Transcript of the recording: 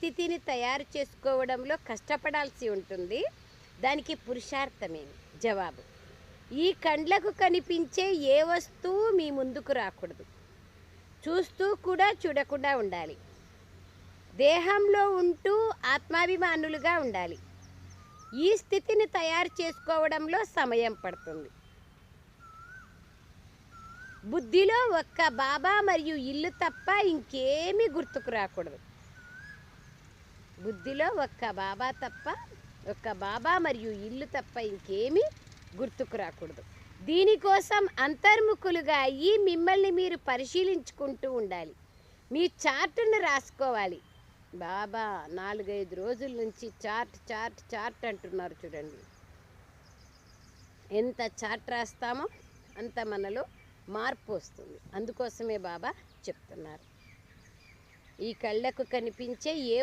స్థితిని తయారు చేసుకోవడంలో కష్టపడాల్సి ఉంటుంది. దానికి పురుషార్థమేమి? జవాబు: ఈ కండ్లకు కనిపించే ఏ వస్తువు మీ ముందుకు రాకూడదు. చూస్తూ కూడా చూడకుండా ఉండాలి. దేహంలో ఉంటూ ఆత్మాభిమానులుగా ఉండాలి. ఈ స్థితిని తయారు చేసుకోవడంలో సమయం పడుతుంది. బుద్ధిలో ఒక్క బాబా మరియు ఇల్లు తప్ప ఇంకేమీ గుర్తుకు రాకూడదు. బుద్ధిలో ఒక్క బాబా మరియు ఇల్లు తప్ప ఇంకేమీ గుర్తుకు రాకూడదు. దీనికోసం అంతర్ముఖులుగా అయ్యి మిమ్మల్ని మీరు పరిశీలించుకుంటూ ఉండాలి. మీ చార్టును రాసుకోవాలి. బాబా 4-5 రోజుల నుంచి చార్ట్ అంటున్నారు చూడండి. ఎంత చార్ట్ రాస్తామో అంత మనలో మార్పు వస్తుంది. అందుకోసమే బాబా చెప్తున్నారు, ఈ కళ్ళకు కనిపించే ఏ